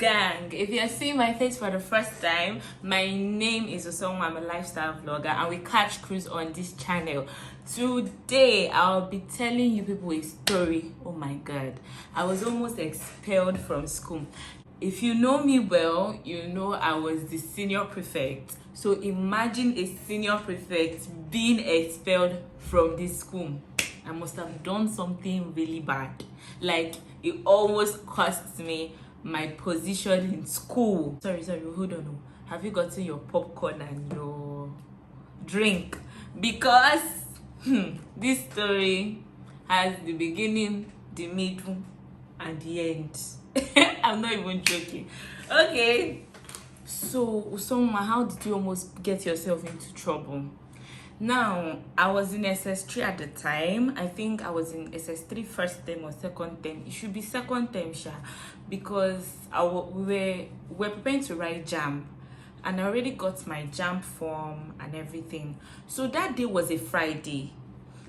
gang, if you're seeing my face for the first time, my name is Osonwa. I'm a lifestyle vlogger and we catch cruise on this channel. Today I'll be telling you people a story. Oh my god, I was almost expelled from school. If you know me well, you know I was the senior prefect. So imagine a senior prefect being expelled from this school. I must have done something really bad. Like, it almost cost me my position in school. Sorry, hold on. Have you gotten your popcorn and your drink? Because this story has the beginning, the middle, and the end. I'm not even joking. Okay. So, Usoma, how did you almost get yourself into trouble? Now, I was in SS3 at the time. I think I was in SS3 first term or second term. It should be second term, Sha, because we were preparing to write JAMB, and I already got my JAMB form and everything. So that day was a Friday.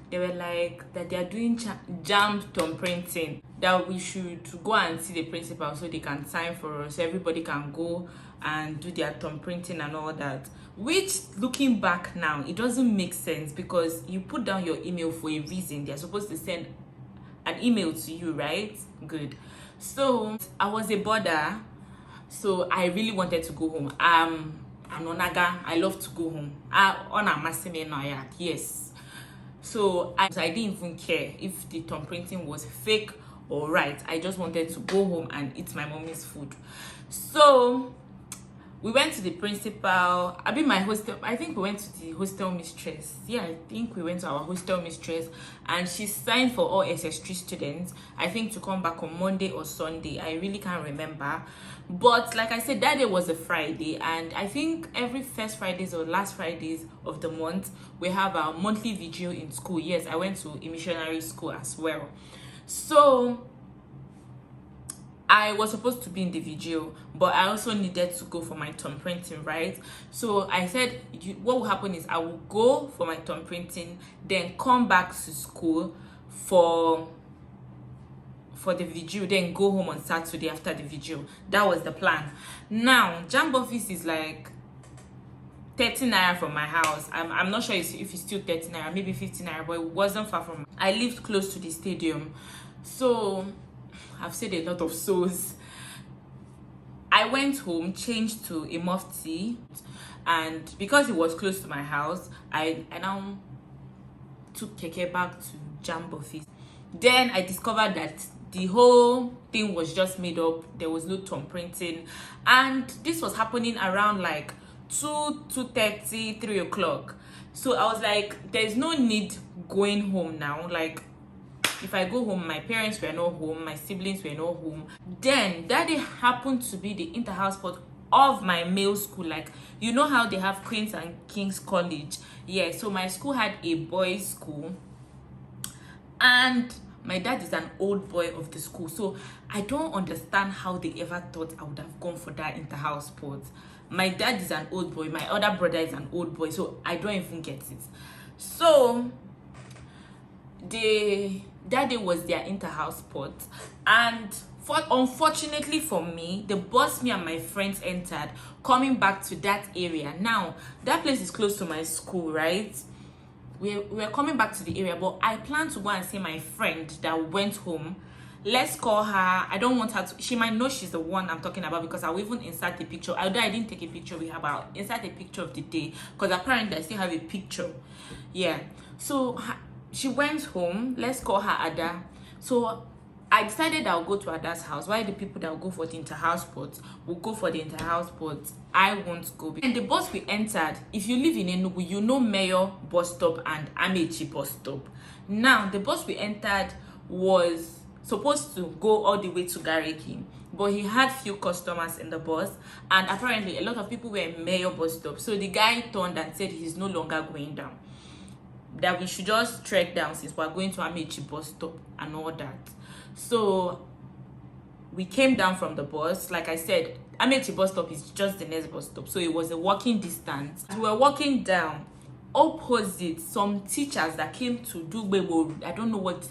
They were like that they are doing JAMB thumb printing, that we should go and see the principal so they can sign for us, so everybody can go and do their thumb printing and all that. Which, looking back now, it doesn't make sense, because you put down your email for a reason. They're supposed to send an email to you, right? Good. So I was a boarder, so I really wanted to go home. I'm Onaga. I love to go home. Yes. So I didn't even care if the thumb printing was fake or right. I just wanted to go home and eat my mommy's food. So we went to the principal. I think we went to the hostel mistress. Yeah, I think we went to our hostel mistress, and she signed for all SS3 students, I think, to come back on Monday or Sunday. I really can't remember. But like I said, that day was a Friday, and I think every first Fridays or last Fridays of the month, we have our monthly vigil in school. Yes, I went to a missionary school as well. So I was supposed to be in the vigil, but I also needed to go for my thumb printing, right? So I said, what will happen is I will go for my thumb printing, then come back to school for the vigil, then go home on Saturday after the vigil. That was the plan. Now, JAMB office is like 30 naira from my house. I'm not sure if it's still 30 naira, maybe 15 naira, but it wasn't far from. I lived close to the stadium, so I've said a lot of souls. I went home, changed to a mufti, and because it was close to my house, I now took keke back to JAMB office. Then I discovered that the whole thing was just made up. There was no thumb printing, and this was happening around like 2:30, 3 o'clock. So I was like, there's no need going home now. Like, if I go home, my parents were not home, my siblings were not home. Then that day happened to be the inter-house sport of my male school. Like, you know how they have Queens and King's College? Yeah, so my school had a boys' school, and my dad is an old boy of the school. So I don't understand how they ever thought I would have gone for that inter-house sport. My dad is an old boy, my other brother is an old boy, so I don't even get it. So that day was their inter-house sport, and unfortunately for me, the bus me and my friends entered coming back to that area. Now that place is close to my school, right? We're coming back to the area, but I plan to go and see my friend that went home. Let's call her. I don't want her to, she might know she's the one I'm talking about, because I'll even insert a picture. Although I didn't take a picture with her, but I'll insert a picture of the day, because apparently I still have a picture. Yeah, so she went home. Let's call her Ada. So I decided I'll go to Ada's house. Why the people that will go for the inter-house sports will go for the inter-house sports, I won't go. And the bus we entered, if you live in Enugu, you know Mayor bus stop and Amechi bus stop. Now, the bus we entered was supposed to go all the way to Gariki, but he had few customers in the bus, and apparently a lot of people were in Mayor bus stop. So the guy turned and said he's no longer going down, that we should just trek down since we're going to Amechi bus stop and all that. So we came down from the bus. Like I said, Amechi bus stop is just the next bus stop, so it was a walking distance. As we were walking down, opposite, some teachers that came to do Bebo, I don't know what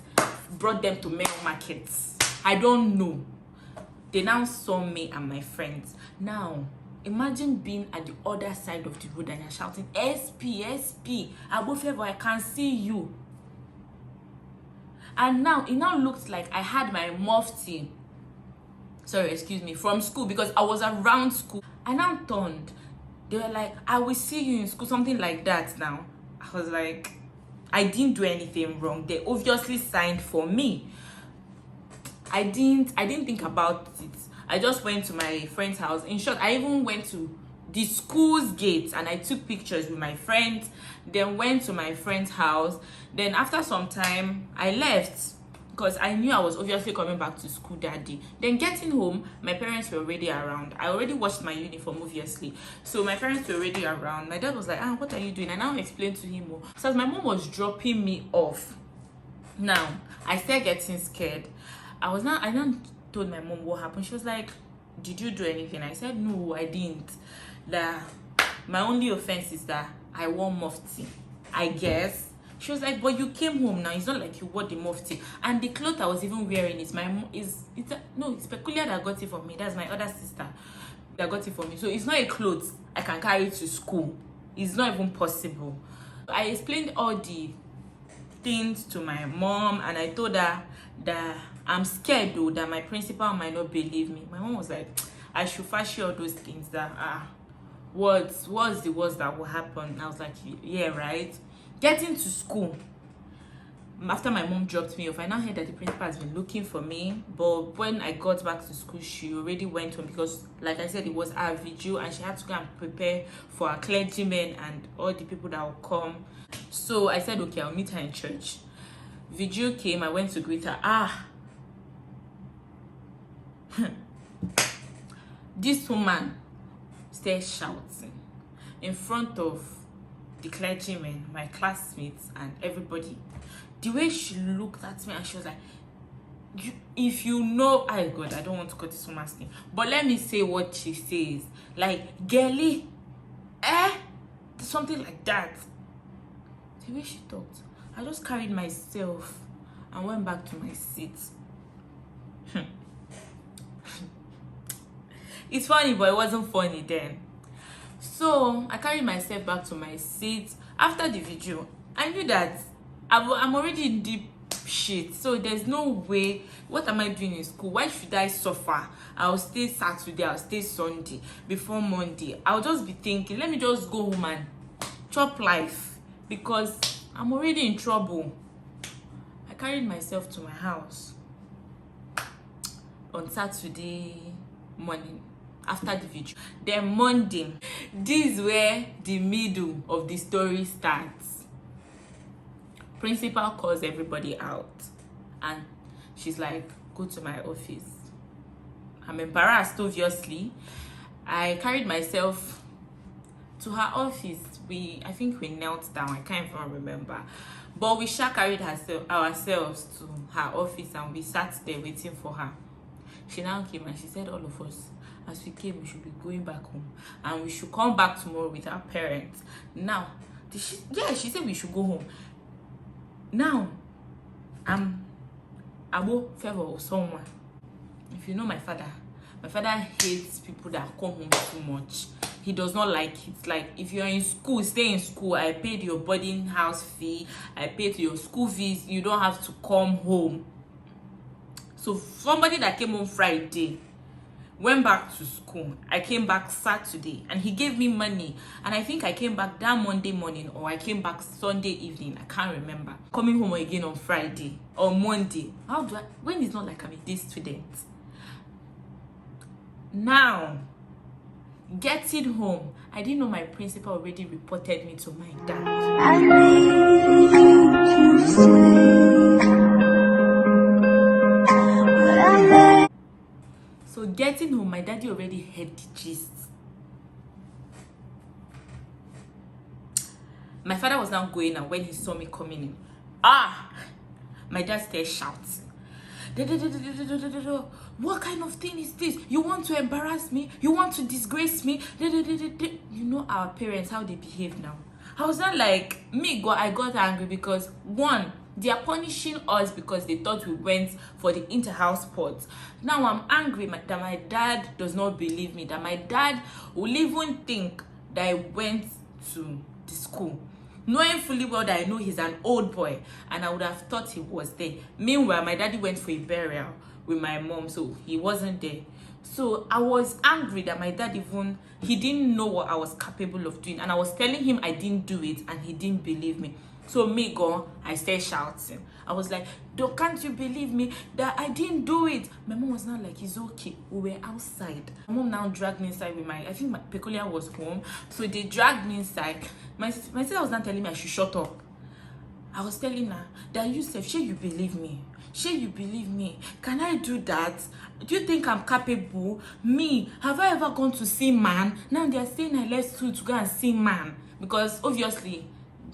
brought them to mail markets. I don't know. They now saw me and my friends. Now, imagine being at the other side of the road and you're shouting, SP, SP, Abofevo, I can see you. And now, it now looks like I had my mufti, from school, because I was around school. I now turned. They were like, I will see you in school, something like that. Now, I was like, I didn't do anything wrong. They obviously signed for me. I didn't think about it. I just went to my friend's house. In short, I even went to the school's gate and I took pictures with my friends, then went to my friend's house. Then after some time, I left because I knew I was obviously coming back to school that day. Then getting home, my parents were already around. I already washed my uniform, obviously. So my parents were already around. My dad was like, what are you doing? I now explained to him more. So as my mom was dropping me off, now I started getting scared. I now told my mom what happened. She was like, did you do anything? I said, no, I didn't. That my only offense is that I wore mufti, I guess. She was like, but you came home now. It's not like you wore the mufti. And the cloth I was even wearing is it's peculiar that got it for me. That's my other sister that got it for me. So it's not a clothes I can carry to school. It's not even possible. I explained all the things to my mom and I told her that I'm scared though that my principal might not believe me. My mom was like, I should fashion all those things that what's the worst that will happen. I was like, yeah, right. Getting to school, after my mom dropped me off, I now heard that the principal has been looking for me. But when I got back to school, she already went home because, like I said, it was our vigil and she had to go and prepare for our clergymen and all the people that will come. So I said, okay, I'll meet her in church. Vigil came, I went to greet her. This woman started shouting in front of the clergymen, my classmates, and everybody. The way she looked at me and she was like, if you know, God, I don't want to cut this woman's name, but let me say what she says, like, girly, something like that. The way she talked, I just carried myself and went back to my seat. It's funny, but it wasn't funny then. So I carried myself back to my seat. After the video, I knew that I'm already in deep shit. So there's no way. What am I doing in school? Why should I suffer? I'll stay Saturday, I'll stay Sunday, before Monday. I'll just be thinking, let me just go home and chop life because I'm already in trouble. I carried myself to my house on Saturday morning after the video. Then Monday, this is where the middle of the story starts. Principal calls everybody out and she's like, go to my office. I'm embarrassed, obviously. I carried myself to her office. I think we knelt down, I can't even remember, but we carried ourselves to her office and we sat there waiting for her. She now came and she said, all of us, as we came, we should be going back home and we should come back tomorrow with our parents. Now, she said we should go home. Now, I'm Abofevo or someone. If you know my father hates people that come home too much. He does not like it. Like, if you're in school, stay in school. I paid your boarding house fee. I paid your school fees. You don't have to come home. So somebody that came home Friday went back to school. I came back Saturday and he gave me money. And I think I came back that Monday morning or I came back Sunday evening. I can't remember. Coming home again on Friday or Monday. When it's not like I'm a day student. Now, getting home, I didn't know my principal already reported me to my dad. I need to say. So getting home, my daddy already heard the gist. My father was now going and when he saw me coming in, my dad started shouting. What kind of thing is this? You want to embarrass me? You want to disgrace me? You know our parents, how they behave now. I was not like, I got angry because one, They are punishing us because they thought we went for the inter-house sports. Now I'm angry that my dad does not believe me, that my dad will even think that I went to the school, knowing fully well that I know he's an old boy, and I would have thought he was there. Meanwhile, my daddy went for a burial with my mom, so he wasn't there. So I was angry that my dad he didn't know what I was capable of doing, and I was telling him I didn't do it, and he didn't believe me. So I started shouting. I was like, can't you believe me that I didn't do it? My mom was not like, it's okay, we were outside. My mom now dragged me inside with I think my peculiar was home, so they dragged me inside. My sister was not telling me I should shut up. I was telling her that you believe me. You believe me. Can I do that? Do you think I'm capable? Me, have I ever gone to see man? Now they are saying I left school to go and see man. Because obviously,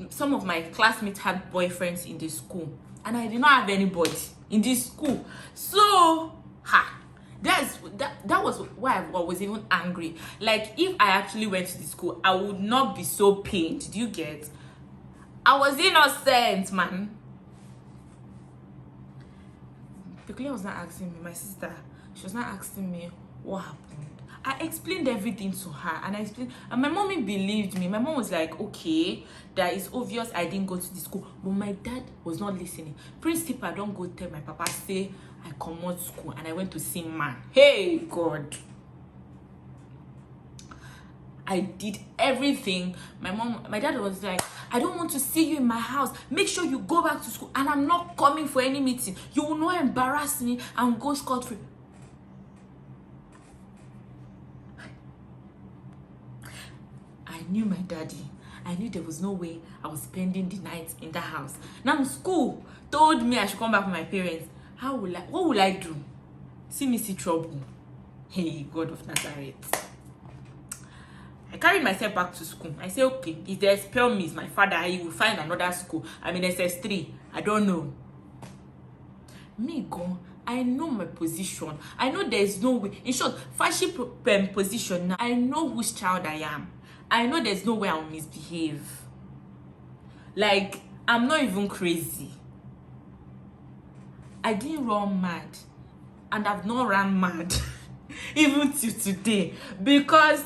some of my classmates had boyfriends in the school. And I did not have anybody in this school. So, that was why I was even angry. Like, if I actually went to the school, I would not be so pained. Do you get? I was innocent, man. Peculiar was not asking me, my sister, she was not asking me what happened. I explained everything to her, and my mommy believed me. My mom was like, okay, that is obvious I didn't go to the school, but my dad was not listening. Principal, don't go tell my papa, say I come out school and I went to see man. Hey, God. I did everything. My dad was like, I don't want to see you in my house. Make sure you go back to school, and I'm not coming for any meeting. You will not embarrass me and go scot-free. I knew my daddy. I knew there was no way I was spending the night in that house. Now school told me I should come back with my parents. What will I do? See me see trouble. Hey, God of Nazareth. I carried myself back to school. I said, okay, if they expel me, it's my father, he will find another school. I'm in SS3. I don't know. I know my position. I know there's no way. In short, fashion position now. I know whose child I am. I know there's no way I'll misbehave. Like, I'm not even crazy. I didn't run mad. And I've not run mad. Even till today. Because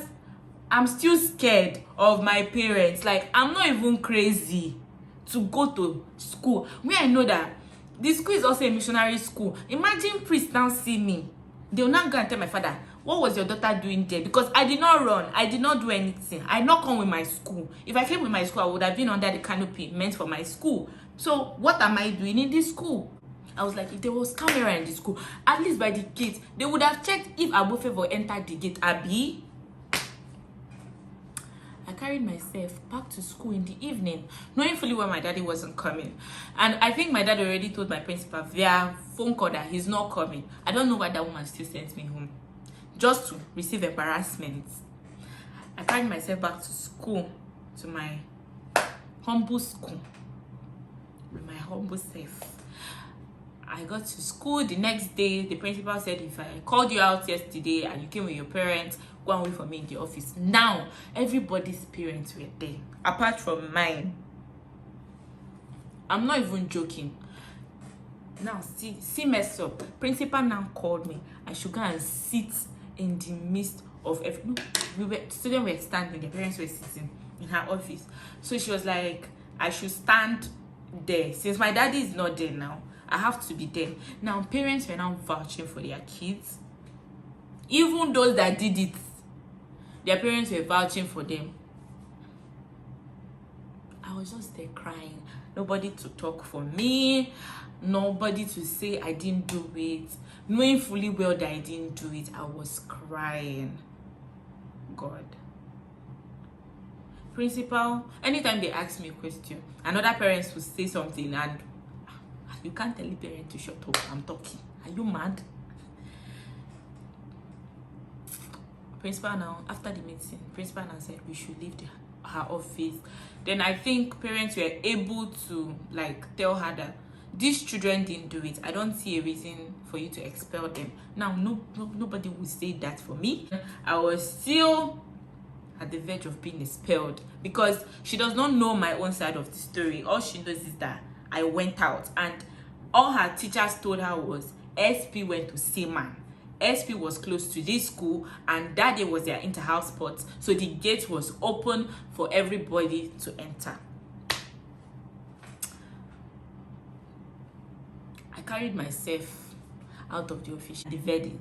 I'm still scared of my parents. Like, I'm not even crazy to go to school. Where I know that the school is also a missionary school. Imagine priests now see me. They will not go and tell my father, what was your daughter doing there? Because I did not run. I did not do anything. I did not come with my school. If I came with my school, I would have been under the canopy meant for my school. So what am I doing in this school? I was like, if there was camera in the school, at least by the gate, they would have checked if Abofevo entered the gate. Abi? I carried myself back to school in the evening, knowing fully well my daddy wasn't coming. And I think my dad already told my principal via phone call that he's not coming. I don't know why that woman still sent me home, just to receive embarrassment. I carried myself back to school, to my humble school, with my humble self. I got to school the next day. The principal said, if I called you out yesterday and you came with your parents, go and wait for me in the office. Now, everybody's parents were there, apart from mine. I'm not even joking. Now, see mess up. Principal now called me. I should go and sit in the midst of students were standing, their parents were sitting in her office. So she was like, I should stand there. Since my daddy is not there now, I have to be there. Now, parents were now vouching for their kids. Even those that did it, their parents were vouching for them. I was just there crying. Nobody to talk for me. Nobody to say I didn't do it. Knowing fully well that I didn't do it, I was crying. God. Principal, anytime they ask me a question, another parents will say something and you can't tell the parent to shut up. I'm talking. Are you mad? Principal now, after the meeting, principal now said we should leave her office. Then I think parents were able to tell her that these children didn't do it. I don't see a reason for you to expel them. Now, nobody would say that for me. I was still at the verge of being expelled because she does not know my own side of the story. All she knows is that I went out, and all her teachers told her was SP went to Seaman. SP was close to this school, and that day was their inter-house sport, so the gate was open for everybody to enter. I carried myself out of the office. The verdict.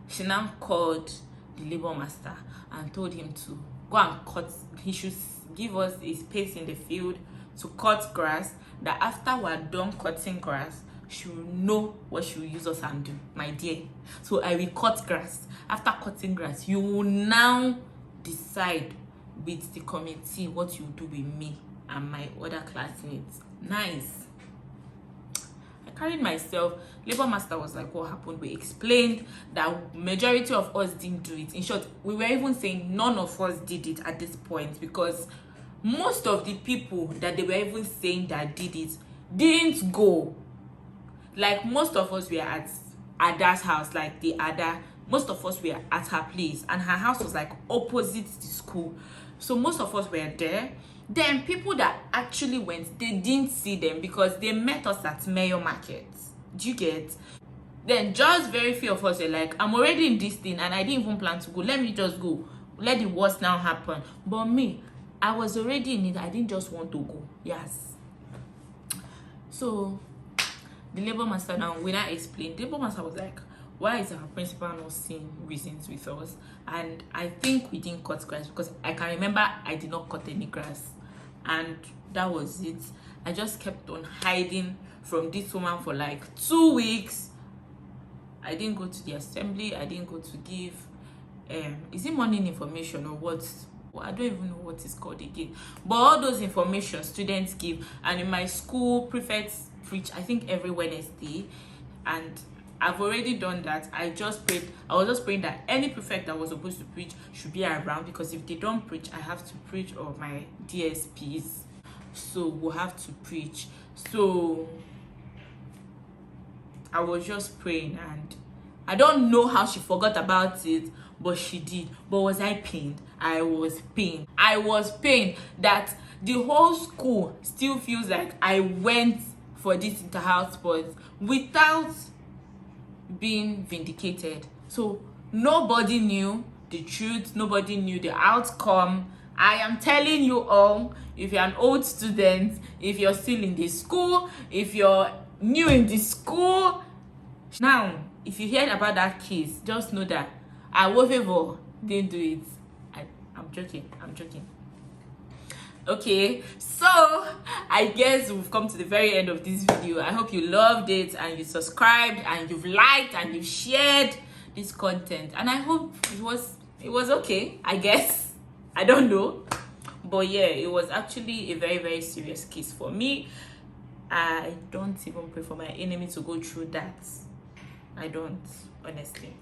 She now called the labor master and told him to go and cut. He should give us a space in the field to cut grass, that after we're done cutting grass, she will know what she will use us and do, my dear. So I will cut grass. After cutting grass, you will now decide with the committee what you do with me and my other classmates. Nice. I carried myself. Labor master was like, what happened? We explained that majority of us didn't do it. In short, we were even saying none of us did it at this point, because most of the people that they were even saying that did it didn't go. Like, most of us were at Ada's house, like the Ada. Most of us were at her place, and her house was like opposite the school. So most of us were there. Then people that actually went, they didn't see them because they met us at Mayor Market. Do you get? Then just very few of us were like, I'm already in this thing and I didn't even plan to go. Let me just go. Let the worst now happen. But me, I was already in it. I didn't just want to go. Yes. So the labor master, now when I explained, the labor master was like, why is our principal not seeing reasons with us? And I think we didn't cut grass, because I can remember I did not cut any grass, and that was it. I just kept on hiding from this woman for like 2 weeks. I didn't go to the assembly. I didn't go to give is it morning information or what? Well, I don't even know what it's called again, but all those information students give. And in my school, prefects preach, I think, every Wednesday, and I've already done that. I was just praying that any prefect that was supposed to preach should be around, because if they don't preach, I have to preach, or my DSPs, so we'll have to preach. So I was just praying, and I don't know how she forgot about it, but she did. But was I pained? I was pained. I was pained that the whole school still feels like I went for this inter-house sports without being vindicated. So nobody knew the truth, nobody knew the outcome. I am telling you all, if you're an old student, if you're still in the school, if you're new in the school, now if you heard about that case, just know that I Awovevo didn't do it. I'm joking. Okay, so I guess we've come to the very end of this video. I hope you loved it, and you subscribed, and you've liked, and you've shared this content, and I hope it was okay. I guess, I don't know, but yeah, it was actually a very, very serious case for me. I don't even pray for my enemy to go through that. I don't, honestly.